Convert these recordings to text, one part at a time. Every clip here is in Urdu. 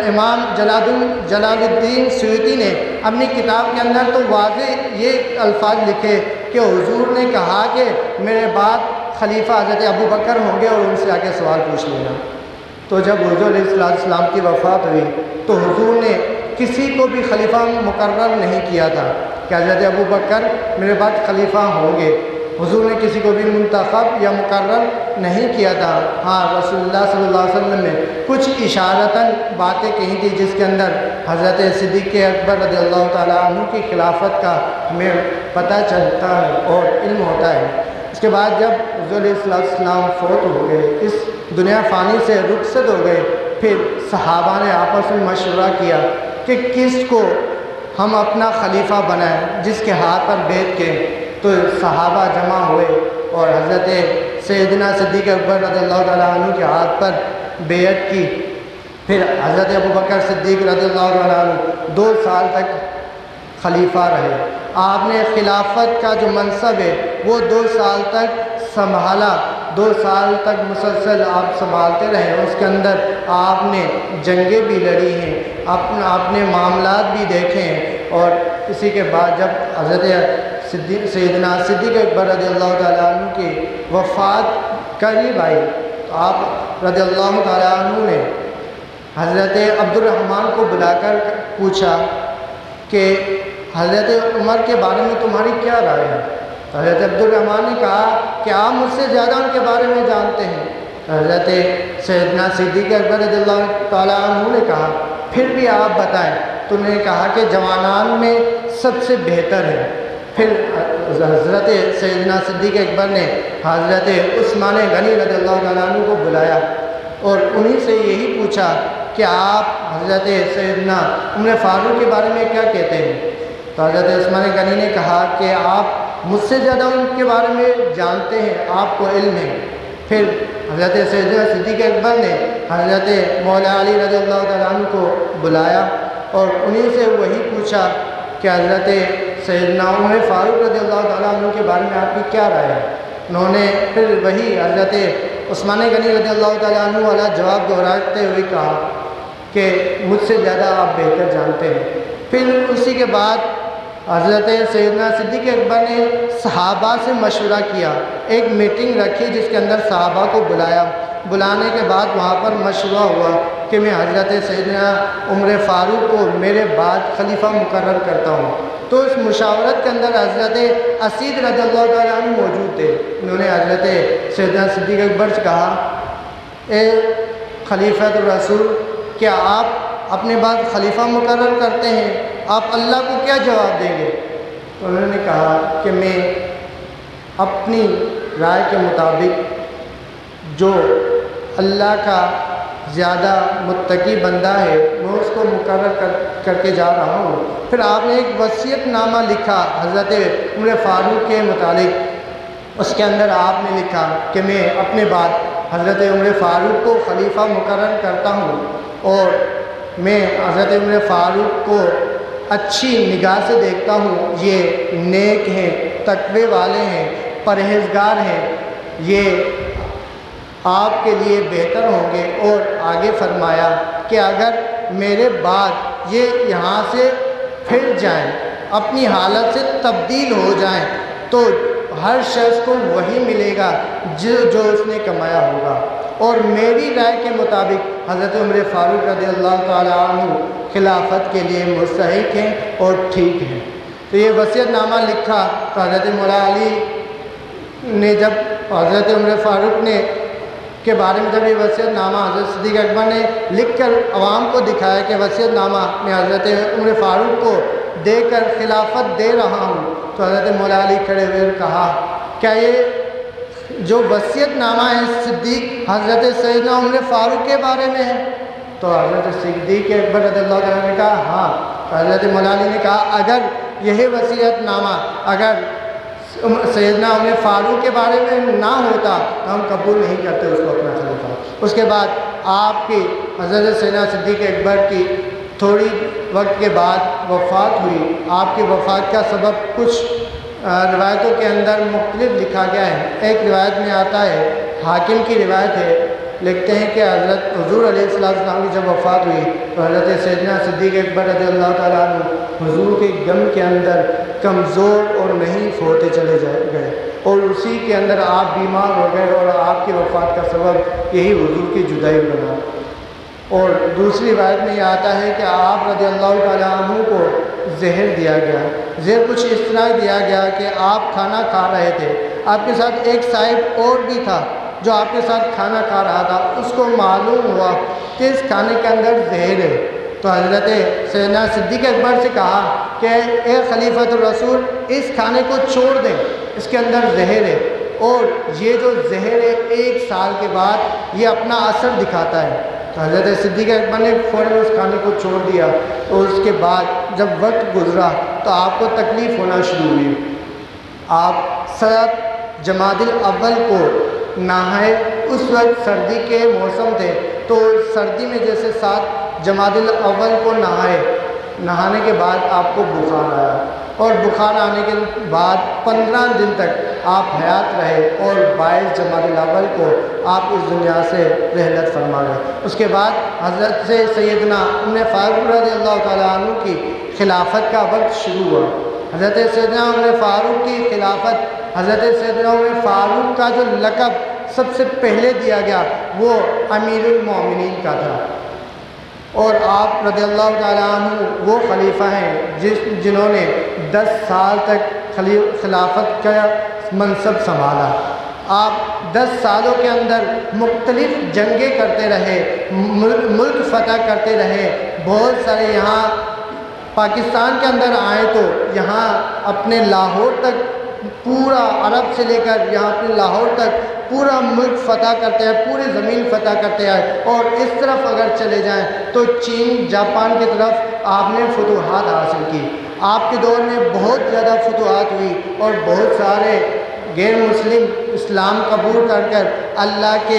امام جلال الدین سیوطی نے اپنی کتاب کے اندر تو واضح یہ الفاظ لکھے کہ حضور نے کہا کہ میرے بعد خلیفہ حضرت ابو بکر ہوں گے اور ان سے آگے سوال پوچھ لینا۔ تو جب حضور علیہ السلام کی وفات ہوئی تو حضور نے کسی کو بھی خلیفہ مقرر نہیں کیا تھا کہ حضرت ابو بکر میرے بعد خلیفہ ہوں گے۔ حضور نے کسی کو بھی منتخب یا مقرر نہیں کیا تھا۔ ہاں، رسول اللہ صلی اللہ علیہ وسلم نے کچھ اشارتاً باتیں کہی تھی جس کے اندر حضرت صدیق اکبر رضی اللہ تعالیٰ عنہ کی خلافت کا ہمیں پتہ چلتا ہے اور علم ہوتا ہے۔ اس کے بعد جب حضور علیہ السلام فوت ہو گئے، اس دنیا فانی سے رخصت ہو گئے، پھر صحابہ نے آپس میں مشورہ کیا کہ کس کو ہم اپنا خلیفہ بنائیں، جس کے ہاتھ پر بیعت کے۔ تو صحابہ جمع ہوئے اور حضرت سیدنا صدیق اکبر رضی اللہ تعالیٰ عنہ کے ہاتھ پر بیعت کی۔ پھر حضرت ابو بکر صدیق رضی اللہ تعالیٰ عنہ 2 سال تک خلیفہ رہے۔ آپ نے خلافت کا جو منصب ہے وہ 2 سال تک سنبھالا، 2 سال تک مسلسل آپ سنبھالتے رہے۔ اس کے اندر آپ نے جنگیں بھی لڑی ہیں، آپ نے معاملات بھی دیکھے ہیں، اور اسی کے بعد جب حضرت سیدنا صدیق اکبر رضی اللہ تعالیٰ عنہ کی وفات قریب آئی تو آپ رضی اللہ تعالیٰ عنہ نے حضرت عبد الرحمن کو بلا کر پوچھا کہ حضرت عمر کے بارے میں تمہاری کیا رائے ہے؟ تو حضرت عبد الرحمن نے کہا کہ آپ مجھ سے زیادہ ان کے بارے میں جانتے ہیں۔ حضرت سیدنا صدیق اکبر رضی اللہ تعالیٰ عنہ نے کہا پھر بھی آپ بتائیں۔ تو انہوں نے کہا کہ جوانان میں سب سے بہتر ہے۔ پھر حضرت سیدنا صدیق اکبر نے حضرت عثمان غنی رضی اللہ تعالیٰ عنہ کو بلایا اور انہی سے یہی پوچھا کہ آپ حضرت سیدنا عمر فاروق کے بارے میں کیا کہتے ہیں؟ تو حضرت عثمان غنی نے کہا کہ آپ مجھ سے زیادہ ان کے بارے میں جانتے ہیں، آپ کو علم ہے۔ پھر حضرت سیدنا صدیق اکبر نے حضرت مولا علی رضی اللہ تعالیٰ عنہ کو بلایا اور انہی سے وہی پوچھا کہ حضرت سیدنا عمر فاروق رضی اللہ تعالیٰ عنہ کے بارے میں آپ کی کیا رائے ہے؟ انہوں نے پھر وہی حضرت عثمان غنی رضی اللہ تعالیٰ عنہ والا جواب دہراتے ہوئے کہا کہ مجھ سے زیادہ آپ بہتر جانتے ہیں۔ پھر اسی کے بعد حضرت سیدنا صدیق اکبر نے صحابہ سے مشورہ کیا، ایک میٹنگ رکھی جس کے اندر صحابہ کو بلایا۔ بلانے کے بعد وہاں پر مشورہ ہوا کہ میں حضرت سیدنا عمر فاروق کو میرے بعد خلیفہ مقرر کرتا ہوں۔ تو اس مشاورت کے اندر حضرت اسید رضی اللہ تعالیٰ عنہ موجود تھے۔ انہوں نے حضرت سیدنا صدیق اکبر سے کہا اے خلیفۃ الرسول، کیا آپ اپنے بعد خلیفہ مقرر کرتے ہیں؟ آپ اللہ کو کیا جواب دیں گے؟ تو انہوں نے کہا کہ میں اپنی رائے کے مطابق جو اللہ کا زیادہ متقی بندہ ہے میں اس کو مقرر کر کے جا رہا ہوں۔ پھر آپ نے ایک وصیت نامہ لکھا حضرت عمر فاروق کے متعلق۔ اس کے اندر آپ نے لکھا کہ میں اپنے بعد حضرت عمر فاروق کو خلیفہ مقرر کرتا ہوں اور میں حضرت عمر فاروق کو اچھی نگاہ سے دیکھتا ہوں، یہ نیک ہیں، تقوی والے ہیں، پرہیزگار ہیں، یہ آپ کے لیے بہتر ہوں گے۔ اور آگے فرمایا کہ اگر میرے بعد یہ یہاں سے پھر جائیں، اپنی حالت سے تبدیل ہو جائیں، تو ہر شخص کو وہی ملے گا جو اس نے کمایا ہوگا، اور میری رائے کے مطابق حضرت عمر فاروق رضی اللہ تعالیٰ عنہ خلافت کے لیے مستحق ہیں اور ٹھیک ہیں۔ تو یہ وصیت نامہ لکھا تو حضرت مولا علی نے جب حضرت عمر فاروق نے کے بارے میں جب یہ وصیت نامہ حضرت صدیق اکبر نے لکھ کر عوام کو دکھایا کہ وصیت نامہ میں حضرت عمر فاروق کو دے کر خلافت دے رہا ہوں، تو حضرت مولا علی کھڑے ہوئے کہا کیا یہ جو وصیت نامہ ہے صدیق حضرت سیدنا عمر فاروق کے بارے میں ہے؟ تو حضرت صدیق اکبر رضی اللہ عنہ نے کہا ہاں۔ تو حضرت مولا علی نے کہا اگر یہی وصیت نامہ اگر سیدنا عمر فاروق کے بارے میں نہ ہوتا تو ہم قبول نہیں کرتے اس کو اپنا خلیفہ۔ اس کے بعد آپ کی حضرت سیدنا صدیق اکبر کی تھوڑی وقت کے بعد وفات ہوئی۔ آپ کی وفات کا سبب کچھ روایتوں کے اندر مختلف لکھا گیا ہے۔ ایک روایت میں آتا ہے، حاکم کی روایت ہے لکھتے ہیں کہ حضرت حضور علیہ السلام کی جب وفات ہوئی تو حضرت سیدنا صدیق اکبر رضی اللہ تعالیٰ عنہ حضور کے غم کے اندر کمزور اور نحیف ہوتے چلے گئے، اور اسی کے اندر آپ بیمار ہو گئے، اور آپ کی وفات کا سبب یہی حضور کی جدائی بنا۔ اور دوسری روایت میں یہ آتا ہے کہ آپ رضی اللہ تعالیٰ عنہ کو زہر دیا گیا۔ زہر کچھ اس طرح دیا گیا کہ آپ کھانا کھا رہے تھے، آپ کے ساتھ ایک صاحب اور بھی تھا جو آپ کے ساتھ کھانا کھا رہا تھا، اس کو معلوم ہوا کہ اس کھانے کے اندر زہر ہے، تو حضرت سیدنا صدیق اکبر سے کہا کہ اے خلیفۃ الرسول اس کھانے کو چھوڑ دیں، اس کے اندر زہر ہے، اور یہ جو زہر ہے 1 سال کے بعد یہ اپنا اثر دکھاتا ہے۔ تو حضرت صدیق اکبر نے فوراً اس کھانے کو چھوڑ دیا، تو اس کے بعد جب وقت گزرا تو آپ کو تکلیف ہونا شروع ہوئی۔ آپ 7 جمادی الاول کو نہائے، اس وقت سردی کے موسم تھے، تو سردی میں جیسے 7 جمادی الاول کو نہانے کے بعد آپ کو بخار آیا، اور بخار آنے کے بعد 15 دن تک آپ حیات رہے، اور 22 جمادی الاول کو آپ اس دنیا سے رحلت فرما گئے۔ اس کے بعد حضرت سے سیدنا عمر فاروق رضی اللہ تعالیٰ عنہ کی خلافت کا وقت شروع ہوا۔ حضرت سیدنا عمر فاروق کی خلافت، حضرت سیدنا عمر فاروق کا جو لقب سب سے پہلے دیا گیا وہ امیر المومنین کا تھا، اور آپ رضی اللہ تعالیٰ عنہ وہ خلیفہ ہیں جنہوں نے 10 سال تک خلافت کا منصب سنبھالا۔ آپ 10 سالوں کے اندر مختلف جنگیں کرتے رہے، ملک فتح کرتے رہے، بہت سارے یہاں پاکستان کے اندر آئے تو یہاں اپنے لاہور تک پورا عرب سے لے کر یہاں اپنے لاہور تک پورا ملک فتح کرتے ہیں، پوری زمین فتح کرتے ہیں، اور اس طرف اگر چلے جائیں تو چین جاپان کی طرف آپ نے فتوحات حاصل کی۔ آپ کے دور میں بہت زیادہ فتوحات ہوئی، اور بہت سارے غیر مسلم اسلام قبول کر اللہ کے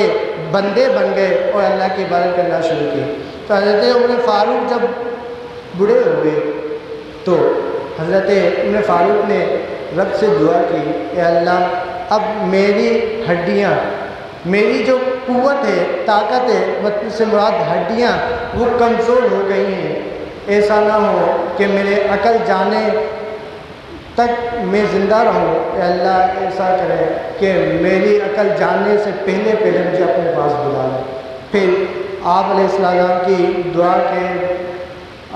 بندے بن گئے اور اللہ کی عبادت کرنا شروع کی۔ تو حضرت عمر فاروق جب بوڑھے ہوئے تو حضرت عمر فاروق نے رب سے دعا کی، اے اللہ اب میری ہڈیاں، میری جو قوت ہے، طاقت ہے، مطلب سے مراد ہڈیاں، وہ کمزور ہو گئی ہیں، ایسا نہ ہو کہ میرے عقل جانے تک میں زندہ رہوں، اے اللہ ایسا کرے کہ میری عقل جاننے سے پہلے مجھے اپنے پاس بلا لیں۔ پھر آپ علیہ السلام کی دعا کے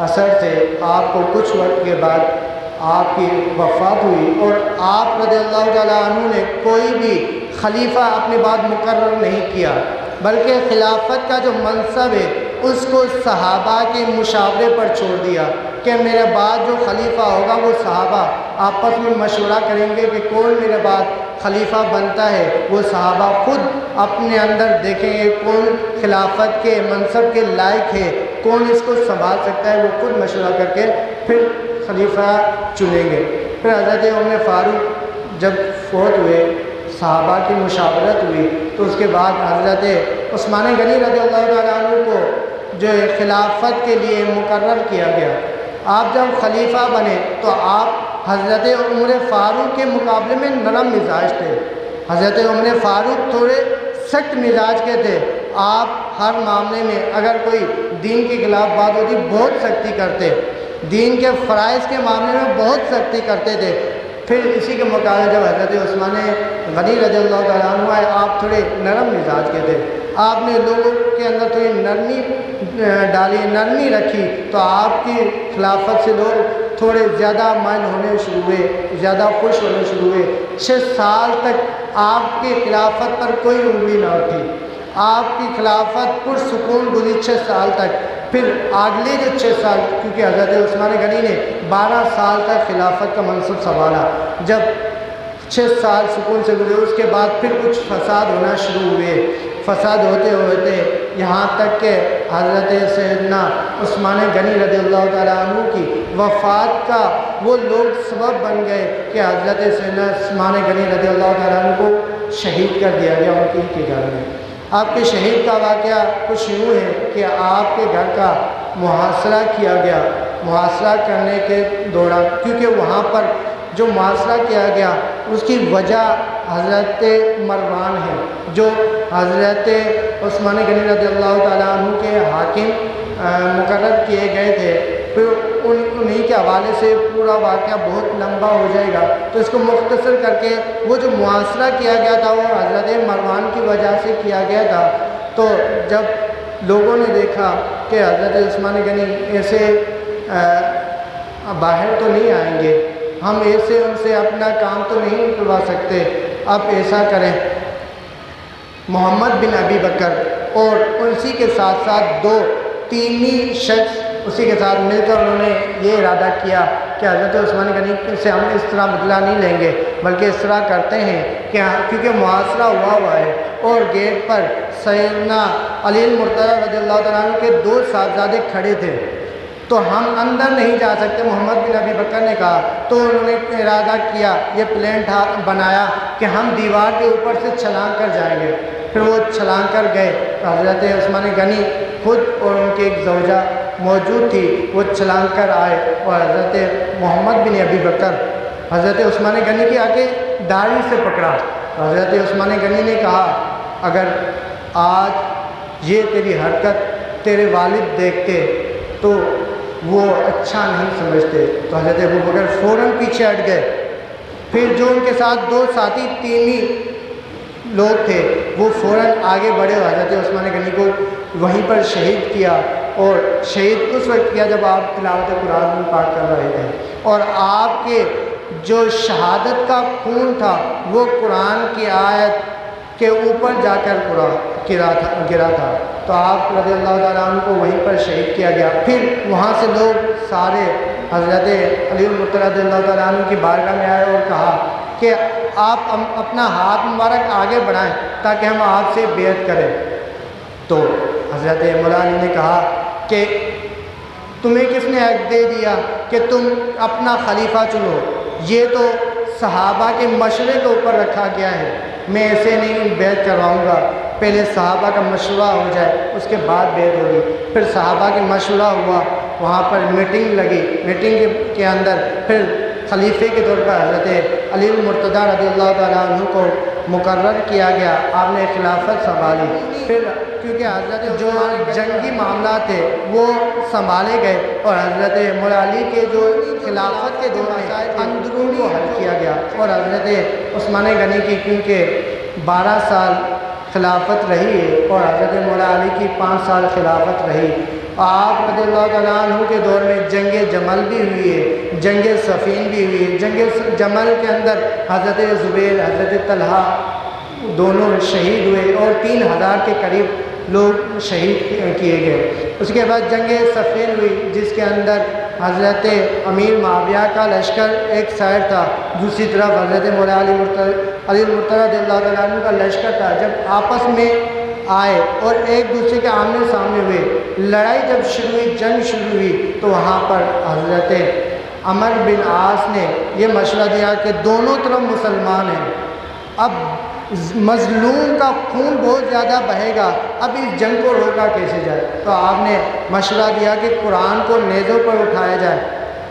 اثر سے آپ کو کچھ وقت کے بعد آپ کی وفات ہوئی، اور آپ رضی اللہ تعالیٰ عنہ نے کوئی بھی خلیفہ اپنے بعد مقرر نہیں کیا، بلکہ خلافت کا جو منصب ہے اس کو صحابہ کے مشاورے پر چھوڑ دیا کہ میرے بعد جو خلیفہ ہوگا وہ صحابہ آپس میں مشورہ کریں گے کہ کون میرے بعد خلیفہ بنتا ہے، وہ صحابہ خود اپنے اندر دیکھیں گے کون خلافت کے منصب کے لائق ہے، کون اس کو سنبھال سکتا ہے، وہ خود مشورہ کر کے پھر خلیفہ چنیں گے۔ پھر حضرت عمر فاروق جب فوت ہوئے، صحابہ کی مشاورت ہوئی، تو اس کے بعد حضرت عثمان غنی رضی اللہ تعالیٰ عنہ کو جو خلافت کے لیے مقرر کیا گیا۔ آپ جب خلیفہ بنے تو آپ حضرت عمر فاروق کے مقابلے میں نرم مزاج تھے۔ حضرت عمر فاروق تھوڑے سخت مزاج کے تھے، آپ ہر معاملے میں اگر کوئی دین کے خلاف بات ہوتی بہت سختی کرتے، دین کے فرائض کے معاملے میں بہت سختی کرتے تھے۔ پھر اسی کے مقابلے جب حضرت عثمان غنی رضی اللہ تعالیٰ عنہ آئے، آپ تھوڑے نرم مزاج کے تھے، آپ نے لوگوں کے اندر تھوڑی نرمی ڈالی، نرمی رکھی، تو آپ کی خلافت سے لوگ تھوڑے زیادہ مائل ہونے شروع ہوئے، زیادہ خوش ہونے شروع ہوئے۔ 6 سال تک آپ کی خلافت پر کوئی انگلی نہ اٹھی، آپ کی خلافت پرسکون گزری 6 سال تک۔ پھر اگلے جو 6 سال، کیونکہ حضرت عثمان غنی نے 12 سال تک خلافت کا منصب سنبھالا، جب 6 سال سکون سے گزرے اس کے بعد پھر کچھ فساد ہونا شروع ہوئے، فساد ہوتے ہوتے یہاں تک کہ حضرت سیدنا عثمان غنی رضی اللہ تعالیٰ عنہ کی وفات کا وہ لوگ سبب بن گئے کہ حضرت سیدنا عثمان غنی رضی اللہ تعالیٰ عنہ کو شہید کر دیا گیا ان کے گھر میں۔ آپ کے شہید کا واقعہ کچھ یوں ہے کہ آپ کے گھر کا محاصرہ کیا گیا، محاصرہ کرنے کے دوران کیونکہ وہاں پر جو محاصرہ کیا گیا اس کی وجہ حضرت مروان ہے، جو حضرت عثمان غنی رضی اللہ تعالیٰ عنہ کے حاکم مقرر کیے گئے تھے۔ پھر انہی کے حوالے سے پورا واقعہ بہت لمبا ہو جائے گا، تو اس کو مختصر کر کے وہ جو محاصرہ کیا گیا تھا وہ حضرت مروان کی وجہ سے کیا گیا تھا۔ تو جب لوگوں نے دیکھا کہ حضرت عثمان غنی ایسے باہر تو نہیں آئیں گے، ہم ایسے ان سے اپنا کام تو نہیں نکلوا سکتے، اب ایسا کریں محمد بن ابی بکر اور اسی کے ساتھ ساتھ تینی شخص اسی کے ساتھ مل کر انہوں نے یہ ارادہ کیا کہ حضرت عثمان غنی سے ہم اس طرح بدلہ نہیں لیں گے، بلکہ اس طرح کرتے ہیں کہ کیونکہ محاصرہ ہوا ہے اور گیٹ پر سیدنا علی المرتضیٰ رضی اللہ تعالیٰ عنہ کے 2 صاحبزادے کھڑے تھے، تو ہم اندر نہیں جا سکتے، محمد بن ابی بکر نے کہا۔ تو انہوں نے ارادہ کیا، یہ پلان بنایا کہ ہم دیوار کے اوپر سے چھلانگ کر جائیں گے۔ پھر وہ چھلانگ کر گئے، حضرت عثمان غنی خود اور ان کی ایک زوجہ موجود تھی، وہ چھلانگ کر آئے اور حضرت محمد بن ابی بکر حضرت عثمان غنی کے آگے داڑھی سے پکڑا۔ حضرت عثمان غنی نے کہا اگر آج یہ تیری حرکت تیرے والد دیکھتے تو وہ اچھا نہیں سمجھتے، تو حضرت ابو بکر فوراً پیچھے ہٹ گئے۔ پھر جو ان کے ساتھ 2 ساتھی تینی لوگ تھے وہ فوراً آگے بڑھے اور حضرت عثمان غنی کو وہیں پر شہید کیا، اور شہید اس وقت کیا جب آپ تلاوت قرآن پاک کر رہے تھے، اور آپ کے جو شہادت کا خون تھا وہ قرآن کی آیت کے اوپر جا کر گرا تھا، تو آپ رضی اللہ تعالیٰ عنہ کو وہیں پر شہید کیا گیا۔ پھر وہاں سے لوگ سارے حضرت علی المرتضیٰ رضی اللہ تعالیٰ عنہ کی بارگاہ میں آئے اور کہا کہ آپ اپنا ہاتھ مبارک آگے بڑھائیں تاکہ ہم آپ سے بیعت کریں۔ تو حضرت مولا علی نے کہا کہ تمہیں کس نے حق دے دیا کہ تم اپنا خلیفہ چنو؟ یہ تو صحابہ کے مشورے کے اوپر رکھا گیا ہے، میں ایسے نہیں بیعت کرواؤں گا، پہلے صحابہ کا مشورہ ہو جائے اس کے بعد بیعت ہوگی۔ پھر صحابہ کے مشورہ ہوا، وہاں پر میٹنگ لگی، میٹنگ کے اندر پھر خلیفے کے طور پر حضرت علی المرتضیٰ رضی اللہ تعالیٰ عنہ کو مقرر کیا گیا، آپ نے خلافت سنبھالی۔ پھر کیونکہ حضرت جو جنگی معاملات تھے وہ سنبھالے گئے، اور حضرت مولا علی کے جو خلافت کے دور میں اندرون کو حل کیا گیا، اور حضرت عثمان غنی کی کیونکہ 12 سال خلافت رہی ہے اور حضرت مولا علی کی 5 سال خلافت رہی۔ آپ رضی اللہ تعالیٰ عنہ کے دور میں جنگ جمل بھی ہوئی ہے، جنگ صفین بھی ہوئی ہے۔ جنگ جمل کے اندر حضرت زبیر، حضرت طلحہ دونوں شہید ہوئے اور 3000 کے قریب لوگ شہید کیے گئے۔ اس کے بعد جنگ صفین ہوئی جس کے اندر حضرت امیر معاویہ کا لشکر ایک سائڈ تھا، دوسری طرف حضرت مولا علی المرتضیٰ رضی اللہ تعالیٰ عنہ کا لشکر تھا۔ جب آپس میں آئے اور ایک دوسرے کے آمنے سامنے ہوئے، لڑائی جب شروع ہوئی، جنگ شروع ہوئی، تو وہاں پر حضرت عمر بن عاص نے یہ مشورہ دیا کہ دونوں طرف مسلمان ہیں، اب مظلوم کا خون بہت زیادہ بہے گا، اب اس جنگ کو روکا کیسے جائے؟ تو آپ نے مشورہ دیا کہ قرآن کو نیزوں پر اٹھایا جائے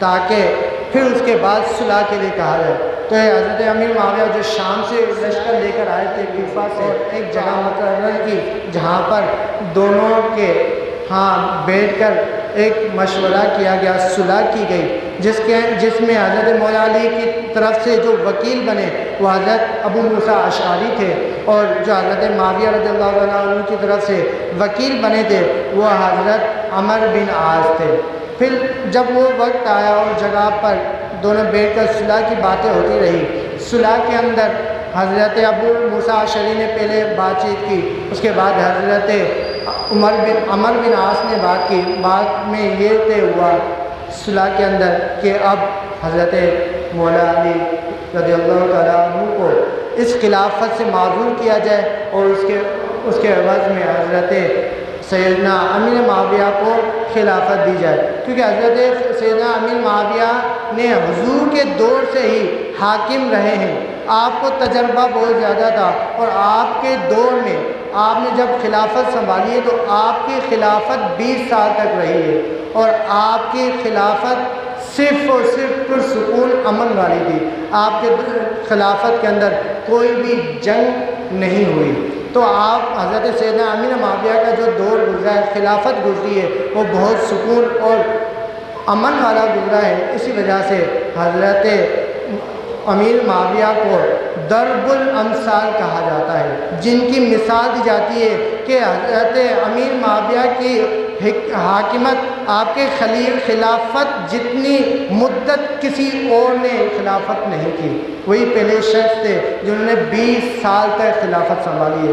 تاکہ پھر اس کے بعد صلح کے لیے کہا جائے۔ تو حضرت امیر معاویہ جو شام سے لشکر لے کر آئے تھے کوفہ سے، ایک جگہ مقرر کی جہاں پر دونوں کے ہاں بیٹھ کر ایک مشورہ کیا گیا، صلح کی گئی، جس میں حضرت مولا علی کی طرف سے جو وکیل بنے وہ حضرت ابو موسیٰ اشعری تھے، اور جو حضرت معاویہ رضی اللہ عنہ کی طرف سے وکیل بنے تھے وہ حضرت عمر بن عاص تھے۔ پھر جب وہ وقت آیا اور جگہ پر دونوں بیٹھ کر صلح کی باتیں ہوتی رہی، صلح کے اندر حضرت ابو موسیٰ اشعری نے پہلے بات چیت کی، اس کے بعد حضرت عمر بن عاص نے بات کی، بعد میں یہ طے ہوا صلح کے اندر کہ اب حضرت مولا علی رضی اللہ تعالیٰ عنہ کو اس خلافت سے معذور کیا جائے اور اس کے عوض میں حضرت سیدنا امیر معاویہ کو خلافت دی جائے، کیونکہ حضرت سیدنا امیر معاویہ نے حضور کے دور سے ہی حاکم رہے ہیں، آپ کو تجربہ بہت زیادہ تھا، اور آپ کے دور میں آپ نے جب خلافت سنبھالی ہے تو آپ کی خلافت 20 سال تک رہی ہے، اور آپ کی خلافت صرف اور صرف پرسکون امن والی تھی، آپ کے خلافت کے اندر کوئی بھی جنگ نہیں ہوئی۔ تو آپ حضرت سیدنا امیر معاویہ کا جو دور گزرا ہے، خلافت گزری ہے، وہ بہت سکون اور امن والا گزرا ہے۔ اسی وجہ سے حضرت امیر معاویہ کو ضرب الامثال کہا جاتا ہے، جن کی مثال دی جاتی ہے کہ حضرت امیر معاویہ کی حاکمت، آپ کے خلافت جتنی مدت کسی اور نے خلافت نہیں کی، وہی پہلے شخص تھے جنہوں نے 20 سال تک خلافت سنبھالی ہے۔